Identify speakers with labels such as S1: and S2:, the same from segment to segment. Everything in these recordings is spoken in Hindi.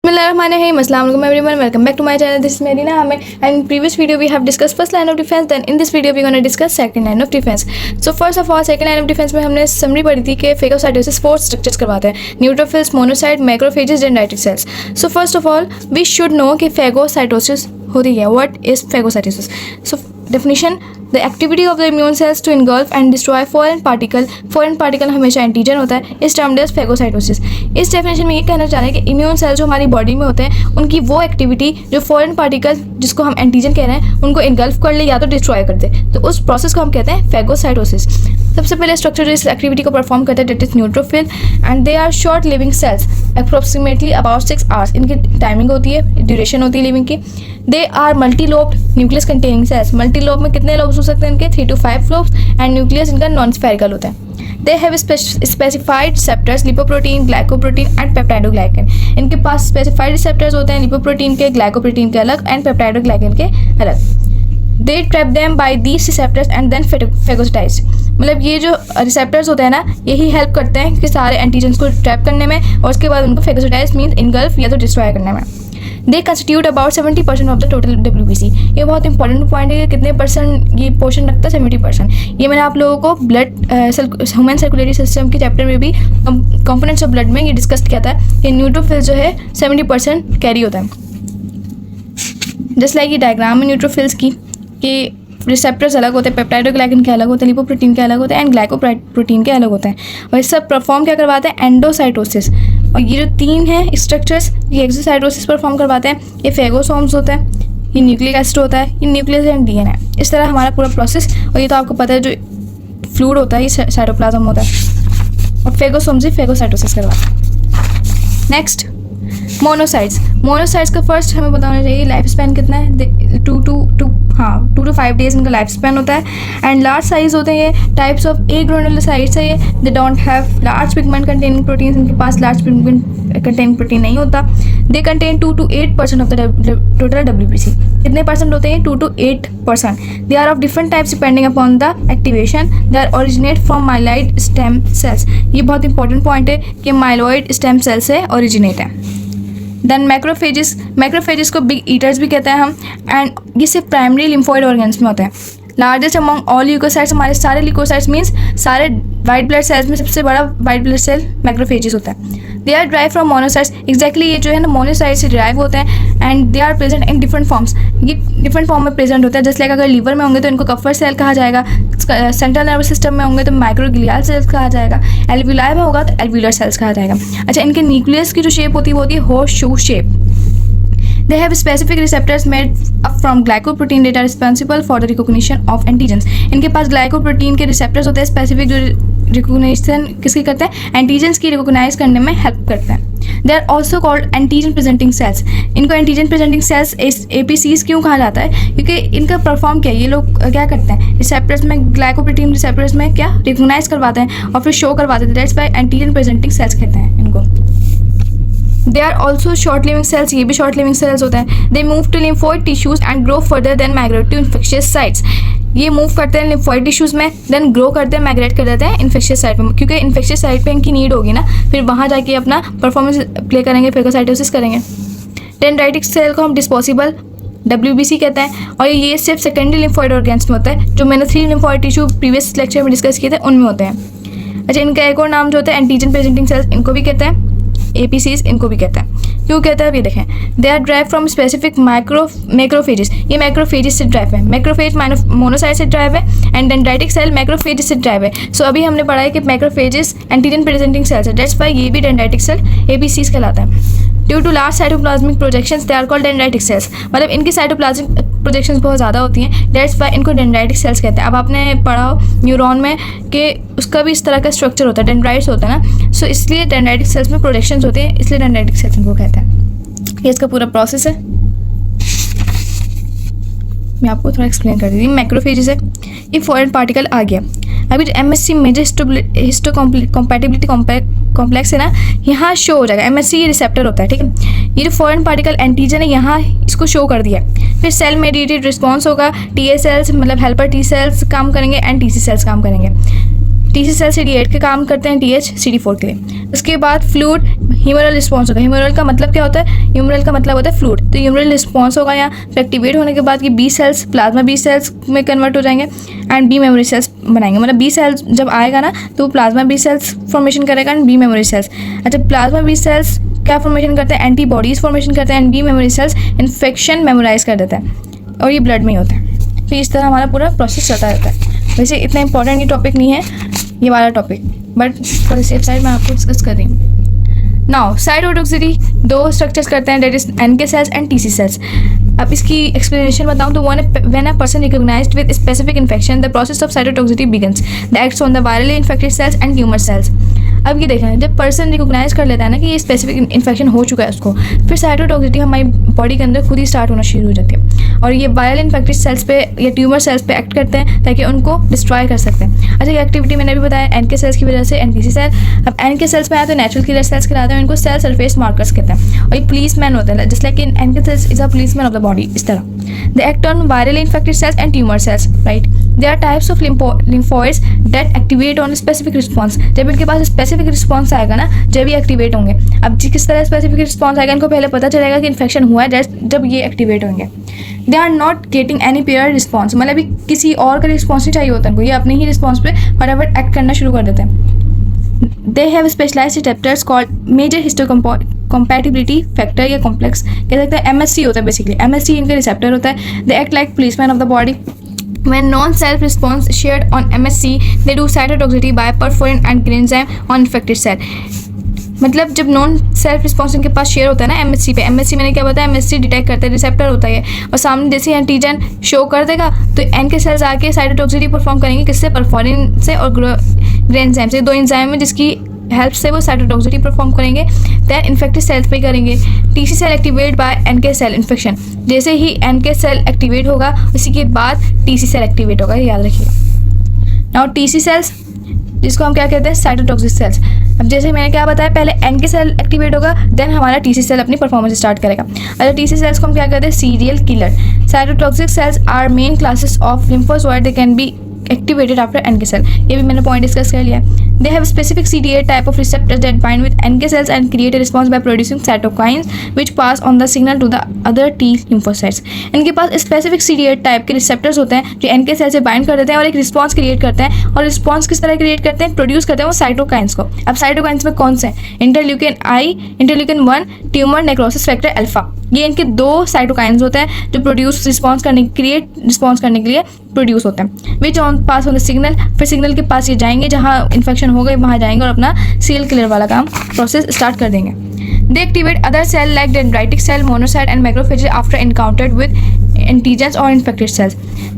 S1: Assalamualaikum everyone, welcome back to my channel. This is Medina Ahmed, and in previous video we have discussed first line of defense. Then in this video we are going to discuss second line of defense. So first of all, second line of defense में हमने समरी पढ़ी थी कि फेगोसाइटोसिस 4 स्ट्रक्चर्स करवाते हैं: neutrophils, monocyte, macrophages, dendritic cells. So first of all we should know कि फेगोसाइटोसिस होती है. What is phagocytosis? So definition: the activity of the immune cells to engulf and destroy foreign particle हमेशा एंटीजन होता है, इस टर्म्ड एज फेगोसाइटोसिस. इस डेफिनेशन में ये कहना चाह रहे हैं कि इम्यून सेल जो हमारी बॉडी में होते हैं उनकी वो एक्टिविटी जो फॉरेन पार्टिकल जिसको हम एंटीजन कह रहे हैं उनको इनगल्फ कर ले या तो डिस्ट्रॉय कर दे, तो उस प्रोसेस को हम कहते हैं फेगोसाइटोसिस. सबसे पहले स्ट्रक्चर जो इस एक्टिविटी को परफॉर्म करते हैं that is neutrophil, and they are short living cells approximately about 6 hours. इनकी टाइमिंग होती है, ड्यूरेशन होती है लिविंग की. They are multi lobed nucleus containing cells. Multi lobe में कितने लोब्स हो सकते हैं इनके? 3 to 5 लोब्स, एंड न्यूक्लियस इनका नॉन स्फेरिकल होता है. They have specified receptors lipoprotein, glycoprotein and peptidoglycan. इनके पास स्पेसिफाइड रिसेप्टर्स होते हैं लिपोप्रोटीन के, ग्लाइकोप्रोटीन के अलग एंड पेप्टाइडोग्लाइकन के अलग. They trap them by these receptors and then phagocytise. मतलब ये जो रिसेप्टर्स होते हैं ना, यही हेल्प करते हैं कि सारे एंटीजन्स को ट्रैप करने में और उसके बाद उनको फेगोसाइटाइज मीन्स इनगल्फ या तो डिस्ट्रॉय करने में. दे constitute about 70% of the total WBC. ये बहुत इंपॉर्टेंट पॉइंट है कि कितने परसेंट ये पोर्शन रखता है? 70%. ये मैंने आप लोगों को ब्लड ह्यूमन सर्कुलेटरी सिस्टम के चैप्टर में भी कंपोनेंट्स ऑफ ब्लड में ये डिस्कस किया था कि न्यूट्रोफिल जो है 70% कैरी होता है. जस्ट लाइक ये डायग्राम में न्यूट्रोफिल्स की कि रिसेप्टर्स अलग होते हैं, पेप्टाइडोग्लाइकन के अलग होते हैं, लिपोप्रोटीन के अलग होते हैं एंड ग्लाइकोप्रोटीन के अलग होते हैं. और ये सब परफॉर्म क्या करवाते हैं? एंडोसाइटोसिस. और ये जो 3 हैं स्ट्रक्चर्स ये एक्सोसाइटोसिस परफॉर्म करवाते हैं. ये फेगोसोम्स होता है, ये न्यूक्लिक एसिड होता है, ये न्यूक्लियस एंड DNA. इस तरह हमारा पूरा प्रोसेस. और ये तो आपको पता है जो फ्लूइड होता है ये साइटोप्लाज्म होता है, और फेगोसोम्स ही फेगोसाइटोसिस करवाते हैं. Next monocytes. मोनोसाइट्स का फर्स्ट हमें बताना चाहिए लाइफ स्पैन कितना है? 2 to 5 डेज इनका लाइफ स्पैन होता है. एंड लार्ज साइज होते हैं ये. टाइप्स ऑफ ए ग्रेनुलोसाइट्स है ये. They don't have large pigment containing proteins. इनके पास लार्ज पिगमेंट कंटेनिंग प्रोटीन नहीं होता. They contain 2 to 8% of the total WBC. कितने परसेंट होते हैं? 2 to 8%. They are of different types depending upon the activation. They are originate from myeloid stem cells. ये बहुत इंपॉर्टेंट पॉइंट है कि माइलॉइड स्टेम सेल से ओरिजिनेट है. देन मैक्रोफेजेस को बिग ईटर्स भी कहते हैं हम, एंड ये सिर्फ प्राइमरी लिम्फोइड ऑर्गन्स में होते हैं. Largest among all leukocytes. हमारे सारे ल्यूकोसाइट्स मीन्स सारे वाइट ब्लड सेल्स में सबसे बड़ा वाइट ब्लड सेल मैक्रोफेजेस होता है. They are derived from monocytes. Exactly ये जो है ना मोनोसाइट से ड्राइव होते हैं, and they are present in different forms. ये डिफरेंट फॉर्म में प्रेजेंट होता है. जैसे लाइक अगर लीवर में होंगे तो इनको कफर सेल कहा जाएगा, सेंट्रल नर्वस सिस्टम में होंगे तो माइक्रोग्लियल सेल्स कहा जाएगा, एल्वुलाई में होगा तो एल्वुलर सेल्स कहा जाएगा. अच्छा, इनके न्यूक्लियस की जो शेप होती है वो होती है horse shoe shape. They have specific receptors made up from glycoprotein that are responsible for the recognition of antigens. इनके पास ग्लाइकोप्रोटीन के रिसेप्टर्स होते हैं स्पेसिफिक जो रिकोगनिशन किसकी करते हैं? एंटीजेंस की रिकोगनाइज करने में हेल्प करते हैं. They are also called antigen presenting cells. इनको एंटीजन प्रेजेंटिंग सेल्स APCs क्यों कहा जाता है? क्योंकि इनका परफॉर्म क्या है, ये लोग क्या करते हैं रिसेप्टर्स में, ग्लाइकोप्रोटीन रिसेप्टर्स में क्या रिकोगनाइज करवाते हैं और फिर शो करवाते हैं. That's why antigen presenting cells कहते हैं इनको. They are also short living cells. ये भी शॉर्ट लिविंग सेल्स होते हैं. They move to lymphoid tissues and grow further then migrate to infectious sites. ये मूव करते हैं लिम्फोइड टिश्यूज में, देन ग्रो करते हैं, माइग्रेट कर देते हैं इन्फेक्शियस साइट में, क्योंकि इन्फेक्शियस साइट पे इनकी नीड होगी ना, फिर वहाँ जाके अपना परफॉर्मेंस प्ले करेंगे, फेगोसाइटोसिस करेंगे. डेंड्राइटिक सेल को हम डिस्पोजेबल WBC कहते हैं, और ये सिर्फ सेकेंडरी लिम्फोइड ऑर्गन्स में होता है. जो मैंने 3 लिम्फोइड टिश्यू प्रीवियस लेक्चर में डिस्कस किए थे उनमें होते हैं. अच्छा, इनका एक और नाम जो होता है एंटीजन प्रेजेंटिंग सेल्स, इनको भी कहते हैं. APCs इनको भी कहते हैं. क्यों कहते हैं? अब ये देखें. They are derived from specific macrophages. ये मैक्रोफेजेस से ड्राइव है. मैक्रोफेज मोनोसाइट से ड्राइव है, एंड डेंड्राइटिक सेल मैक्रोफेजेस से ड्राइव है. सो अभी हमने पढ़ा है कि मैक्रोफेजेस एंटीजन प्रेजेंटिंग सेल्स है. दैट्स व्हाई ये भी डेंड्राइटिक सेल APCs कहलाता है. Due to large cytoplasmic projections they are called dendritic cells. मतलब इनकी साइटोप्लाज्मिक प्रोजेक्शंस बहुत ज़्यादा होती हैं. दैट्स व्हाई इनको डेंड्राइटिक सेल्स कहते हैं. अब आपने पढ़ा हो न्यूरॉन में कि उसका भी इस तरह का स्ट्रक्चर होता है, डेंड्राइट्स होता है ना. सो इसलिए डेंड्राइटिक सेल्स में प्रोजेक्शंस होते हैं, इसलिए डेंड्राइटिक सेल्स इनको कहते हैं. ये इसका पूरा प्रोसेस है. मैं आपको थोड़ा एक्सप्लेन कर देती हूँ. मैक्रोफेजेस है, ये फॉरेन पार्टिकल आ गया. अभी जो MSC मेजर हिस्टोकम्पैटिबिलिटी कॉम्प्लेक्स है ना, यहाँ शो हो जाएगा. MSC ये रिसेप्टर होता है, ठीक है. ये जो फॉरेन पार्टिकल एंटीजन है यहाँ इसको शो कर दिया. फिर सेल मेडिएटेड रिस्पॉन्स होगा. TA सेल्स मतलब हेल्पर T सेल्स काम करेंगे एंड TC सेल्स काम करेंगे. टी सेल CD8 के काम करते हैं TH CD4 के लिए। उसके बाद फ्लूइड ह्यूमरल रिस्पॉन्स होगा। ह्यूमरल का मतलब क्या होता है? ह्यूमरल का मतलब होता है फ्लूइड। तो ह्यूमरल रिस्पॉन्स होगा यहाँ, फिर एक्टिवेट होने के बाद ये B cells plasma B cells में कन्वर्ट हो जाएंगे एंड बी मेमोरी सेल्स बनाएंगे। मतलब बी सेल्स जब आएगा ना तो प्लाज्मा बी सेल्स फॉर्मेशन करेगा एंड बी मेमोरी सेल्स। अच्छा, प्लाज्मा बी सेल्स क्या फॉर्मेशन करते हैं? एंटीबॉडीज फॉर्मेशन करते हैं and B memory cells infection memorize कर देता है और ये ब्लड में ही होता है। तो इस तरह हमारा पूरा प्रोसेस चलता रहता है। वैसे इतना इंपॉर्टेंट ये टॉपिक नहीं है ये वाला topic, but for the safe side मैं आपको डिस्कस कर रही हूँ। नाउ साइटोटॉक्सिसिटी 2 स्ट्रक्चर्स करते हैं, that is NK cells and TC cells. अब इसकी एक्सप्लेनेशन बताऊँ तो when a person recognized with specific infection the process of cytotoxicity begins the acts on the virally infected cells and tumour cells. अब ये देखें, जब पर्सन रिकॉग्नाइज कर लेता है ना कि ये स्पेसिफिक इन्फेक्शन हो चुका है उसको, फिर साइटोटॉक्सिसिटी हमारी बॉडी के अंदर खुद ही स्टार्ट होना शुरू हो जाती है और ये वायरल इन्फेक्टेड सेल्स पे या ट्यूमर सेल्स पे एक्ट करते हैं ताकि उनको डिस्ट्रॉय कर सकते हैं। अच्छा, ये एक्टिविटी मैंने भी बताया NK सेल्स की वजह से एंड TC सेल। अब NK सेल्स में आया तो नेचुरल किलर सेल्स कहलाते हैं, इनको सेल सरफेस मार्कर्स कहते हैं और ये पुलिस मैन होते हैं, just like in NK cells is a police man of the body. इस तरह they act on virally infected cells and tumor cells, right? There are types of lymphoids that activate on a specific response. जब इनके पास स्पेसिफिक रिस्पॉन्स आएगा ना, जब ये एक्टिवेट होंगे। अब किस तरह स्पेसिफिक रिस्पॉन्स आएगा, इनको पहले पता चलेगा कि इन्फेक्शन हुआ है जब ये एक्टिवेट होंगे। They are not getting any pair response, मतलब किसी और का रिस्पॉन्स नहीं चाहिए होता इनको, ये अपने ही रिस्पॉन्स पे फटाफट एक्ट करना शुरू कर देते हैं। They have specialized receptors called major histocompatibility factor या complex कह सकते हैं, MHC होता है बेसिकली। MHC इनका रिसेप्टर होता है। They act like policemen of the body. When non-self response shared on MHC, they do cytotoxicity by perforin and granzyme on infected cell. मतलब जब नॉन सेल्फ रिस्पॉन्स इनके पास शेयर होता है ना MHC पे, MHC मैंने क्या बताया, MHC डिटेक्ट करता है, रिसेप्टर होता है और सामने जैसे एंटीजन शो कर देगा तो NK सेल्स आके साइटोटॉक्सिसिटी परफॉर्म करेंगे। किससे? परफॉरिन से और ग्रेनजाइम से, 2 एंजाइम है जिसकी हेल्प से वो साइटोटॉक्सिसिटी परफॉर्म करेंगे। दैन इन्फेक्टेड सेल्स पे करेंगे। TC cell activate by NK cell infection. जैसे ही NK सेल एक्टिवेट होगा उसी के बाद TC सेल एक्टिवेट होगा, याद रखिए। नाउ TC सेल्स जिसको हम क्या कहते हैं? Cytotoxic cells. अब जैसे मैंने क्या बताया, पहले NK सेल एक्टिवेट होगा देन हमारा TC सेल अपनी परफॉर्मेंस स्टार्ट करेगा। अच्छा, TC सेल्स को हम क्या कहते हैं? Serial killer. Cytotoxic cells are main classes of lymphocyte, they can be activated after NK cell। ये भी मैंने पॉइंट डिस्कस कर लिया। They have specific CD8 type of receptors that bind with NK cells and create a response by producing cytokines which pass on the signal to the other T lymphocytes। इनके पास स्पेसिफिक CD8 टाइप के रिसेप्टर्स होते हैं जो NK सेल से बाइंड कर देते हैं और एक रिस्पॉन्स क्रिएट करते हैं। और रिस्पॉन्स किस तरह क्रिएट करते हैं? प्रोड्यूस करते हैं वो साइटोकाइंस को। अब साइटोकाइंस में कौन से? Interleukin I, interleukin 1, tumour necrosis factor alpha. ये इनके 2 साइटोकाइंस होते हैं जो प्रोड्यूस रिस्पॉन्स करने क्रिएट रिस्पॉन्स करने के लिए प्रोड्यूस होते हैं। Which on pass on the signal, फिर सिग्नल के पास ये जाएंगे, जहाँ इन्फेक्शन हो गई वहाँ जाएंगे और अपना सील क्लियर वाला काम प्रोसेस स्टार्ट कर देंगे। They activate other cell like dendritic cell, monocyte and macrophages after encountered with antigens और इन्फेक्टेड सेल्स।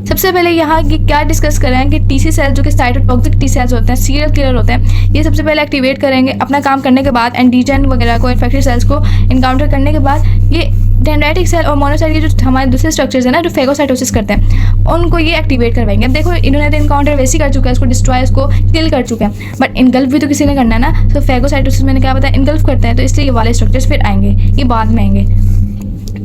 S1: सबसे पहले यहाँ की क्या डिस्कस कर रहे हैं कि TC सेल्स जो कि साइटोटॉक्सिक T सेल्स होते हैं, सीरियल किलर होते हैं, ये सबसे पहले एक्टिवेट करेंगे अपना काम करने के बाद एंटीजन वगैरह को, इन्फेक्टेड सेल्स को इनकाउंटर करने के बाद ये डेंड्राइटिक सेल और मोनोसाइट के जो हमारे दूसरे स्ट्रक्चर्स हैं ना जो फेगोसाइटोसिस करते हैं उनको ये एक्टिवेट करवाएंगे। अब देखो इन्होंने तो इनकाउंटर वैसे ही कर चुका है, इसको डिस्ट्रॉय, इसको किल कर चुके हैं, बट इनगल्फ भी तो किसी ने करना है ना। तो फेगोसाइटोसिस मैंने क्या बताया, इनगल्फ करते हैं, तो इसलिए ये वाले स्ट्रक्चर्स फिर आएंगे, ये बाद में आएंगे।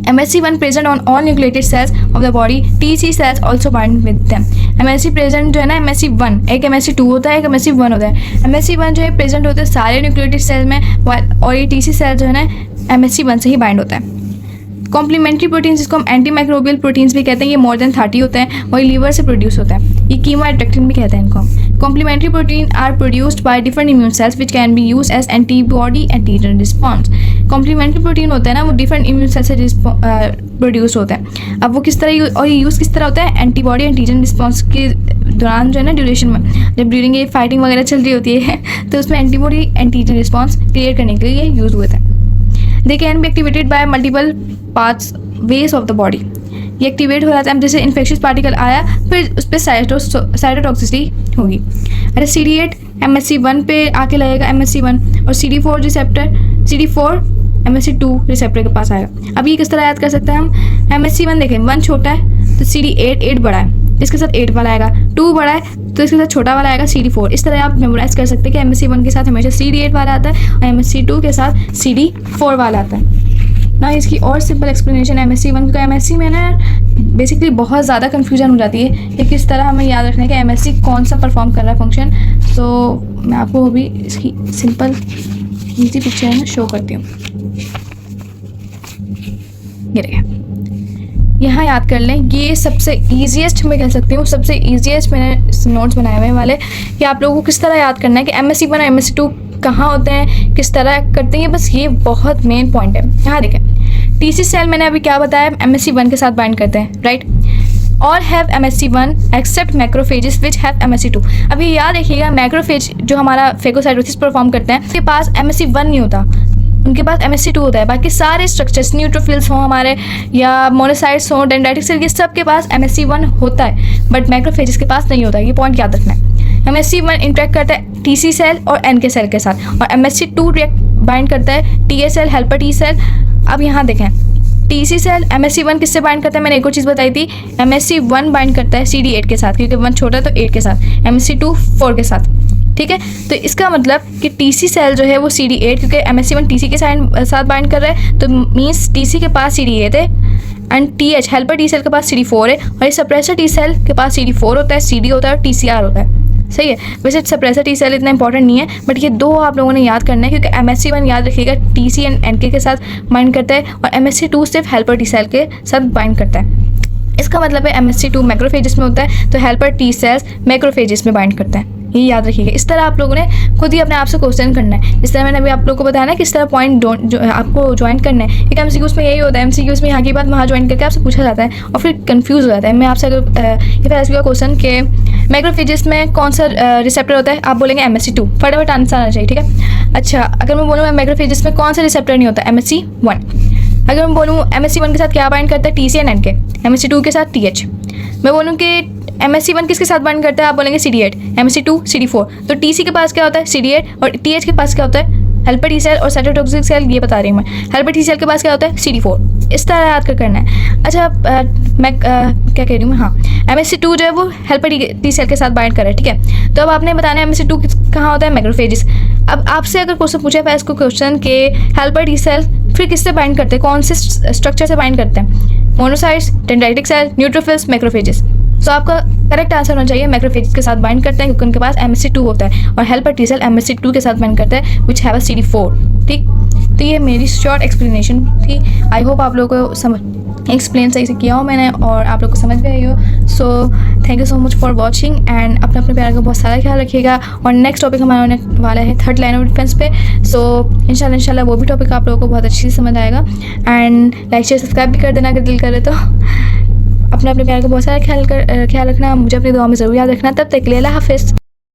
S1: MHC1 present on all nucleated cells of the body, TC cells also bind with them। MHC present जो है ना, MHC1 एक MHC2 होता है, एक MHC1 होता है। MHC1 जो है प्रेजेंट होते हैं सारे न्यूक्लिएटेड सेल में और ये TC सेल जो है ना MHC1 से ही बाइंड होता है। कॉम्प्लीमेंट्री प्रोटीन्स जिसको हम एंटी माइक्रोबियल प्रोटीन्स भी कहते हैं, ये मोर देन 30 होते हैं और ये लीवर से प्रोड्यूस होता है। ये कीमो एट्रैक्टिन भी कहते हैं इनको। Complementary protein are produced by different immune cells which can be used as antibody antigen response. Complementary protein होता है ना, वो डिफरेंट इम्यून सेल से प्रोड्यूस होता है। अब वो किस तरह और ये यूज़ किस तरह होता है? एंटीबॉडी एंटीजन रिस्पॉन्स के दौरान जो है ना, ड्यूरेशन में, जब ड्यूरिंग ये फाइटिंग वगैरह चल रही होती है तो उसमें एंटीबॉडी एंटीजन रिस्पॉन्स क्रिएट करने के लिए ये यूज़ हुए थे। दे can be activated by multiple parts ways of the body. ये एक्टिवेट हो जाता है, जैसे इन्फेक्शियस पार्टिकल आया फिर उस पर साइटोटॉक्सिसिटी होगी। अरे CD8 MHC1 पे आके लगेगा MHC1 और CD4 receptor CD4 MHC2 receptor के पास आएगा। अब ये किस तरह याद कर सकते हैं हम? MHC1 देखें 1 छोटा है तो CD8 बड़ा है, इसके साथ 8 वाला आएगा। 2 बड़ा है तो इसके साथ छोटा वाला आएगा CD4। इस तरह आप मेमोराइज कर सकते हैं कि MHC1 के साथ हमेशा CD8 वाला आता है और MHC2 के साथ CD4 वाला आता है। ना इसकी और सिंपल एक्सप्लेनेशन MSc 1, क्योंकि MSc में ना बेसिकली बहुत ज़्यादा कन्फ्यूजन हो जाती है कि किस तरह हमें याद रखना है कि MSc कौन सा परफॉर्म कर रहा है फंक्शन। तो मैं आपको अभी इसकी सिंपल ईजी पिक्चर में शो करती हूँ। ये देखिए, यहाँ याद कर लें, ये सबसे ईजीएस्ट मैं कह सकती हूँ, सबसे ईजीएस्ट मैंने नोट्स बनाए हुए हैं वाले कि आप लोगों को किस तरह याद करना है कि MSc 1 और MSc 2 कहाँ होते हैं, किस तरह करते हैं। बस ये बहुत मेन पॉइंट है। यहाँ देखें, TC सेल मैंने अभी क्या बताया, MSc 1 के साथ बाइंड करते हैं, right. All have MSc 1 except macrophages which have MSc 2। अब ये याद रखिएगा, मैक्रोफेज जो हमारा फेगोसाइटोसिस परफॉर्म करते हैं, उसके पास MSc 1 नहीं होता, उनके पास MSc 2 होता है। बाकी सारे स्ट्रक्चर्स, न्यूट्रोफिल्स हों हमारे या मोनोसाइट्स हों, डेंड्राइटिक सेल, ये सब के पास MSc 1 होता है, बट मैक्रोफेजेस के पास नहीं होता। ये पॉइंट याद रखना है। MSc 1 इंटरेक्ट करता है TC सेल और NK सेल के साथ, और MSc 2 बाइंड करता है TA cell, helper T cell. अब यहाँ देखें, TC सेल MSc 1 किससे बाइंड करता है, मैंने एक और चीज़ बताई थी, MSc 1 बाइंड करता है CD8 के साथ, क्योंकि 1 छोटा है तो 8 के साथ, MSc 2 4 के साथ, ठीक है। तो इसका मतलब कि TC सेल जो है वो CD8, क्योंकि MSc 1 TC के साथ बाइंड कर रहा है, तो मीन्स TC के पास CD8 है, and TH helper T cell के पास CD4 है, और ये सप्रेसर T सेल के पास CD4 होता है, CD होता है और TCR होता है। सही है। वैसे सप्रेसर T सेल इतना इंपॉर्टेंट नहीं है, बट ये दो आप लोगों ने याद करना है, क्योंकि MSc 1 याद रखिएगा TC एंड NK के साथ बाइंड करता है, और MSc 2 सिर्फ हेल्पर T सेल के साथ बाइंड करता है। इसका मतलब है MSc 2 मैक्रोफेजेस में होता है, तो हेल्पर T सेल्स मैक्रोफेजेस में बाइंड करता है। ये याद रखिएगा। इस तरह आप लोगों ने खुद ही अपने आप से क्वेश्चन करना है। इस तरह मैंने अभी आप लोगों को बताया ना किस तरह पॉइंट आपको ज्वाइन करना है। एक MCQs में यही होता है, MCQs में यहाँ की बात वहाँ ज्वाइन करके आपसे पूछा जाता है और फिर कंफ्यूज हो जाता है। मैं आपसे अगर ये था इसका क्वेश्चन के मैक्रोफेजेस में कौन सा रिसेप्टर होता है, आप बोलेंगे MSc 2, फटाफट आंसर आना चाहिए, ठीक है। अच्छा, अगर मैं बोलूँ मैक्रोफेजेस में कौन सा रिसेप्टर नहीं होता, MSc 1। अगर मैं बोलूँ MSc 1 के साथ क्या बाइंड करता है, TC एंड NK, MSc 2 के साथ TH। मैं बोलूँ कि MSc 1 किसके साथ बाइंड करता है, आप बोलेंगे CD8, MSc 2 CD4। तो TC के पास क्या होता है, CD8, और TH के पास क्या होता है, हेल्पर T सेल और साइटोटॉक्सिक सेल, ये बता रही हूँ मैं। हेल्पर T सेल के पास क्या होता है, CD4। इस तरह याद कर करना है। अच्छा, मैं क्या कह रही हूँ मैं, हाँ, MSc 2 जो है वो हेल्पर T सेल के साथ बाइंड कर रहा है, ठीक है। तो अब आपने बताना है MSc 2 कहाँ होता है, मैक्रोफेजेस। अब आपसे अगर क्वेश्चन पूछा है इसको क्वेश्चन के हेल्पर T सेल फिर किससे बाइंड करते हैं, कौन से स्ट्रक्चर से बाइंड करते हैं, monocytes, dendritic cell, neutrophils, macrophages. तो आपका करेक्ट आंसर होना चाहिए मैक्रोफेजेस के साथ बाइंड करते हैं, क्योंकि उनके पास MSc 2 होता है, और हेल्पर T सेल MSc 2 के साथ बाइंड करता है विच हैव अ CD4, ठीक। तो ये मेरी शॉर्ट एक्सप्लेनेशन थी। आई होप आप लोगों को समझ एक्सप्लेन सही से किया हो मैंने और आप लोग को समझ भी आई हो। So thank you so much for watching and अपने प्यार का बहुत सारा ख्याल रखिएगा। और नेक्स्ट टॉपिक हमारा होने वाला है थर्ड लाइन ऑफ डिफेंस पे। सो इंशाल्लाह वो भी टॉपिक आप लोगों को बहुत अच्छी से समझ आएगा। एंड लाइक शेयर सब्सक्राइब भी कर देना अगर दिल करे तो। अपने प्यार का बहुत सारा ख्याल रखना, मुझे अपनी दुआ में ज़रूर याद रखना। तब तक के लिए अल्लाह हाफिज़।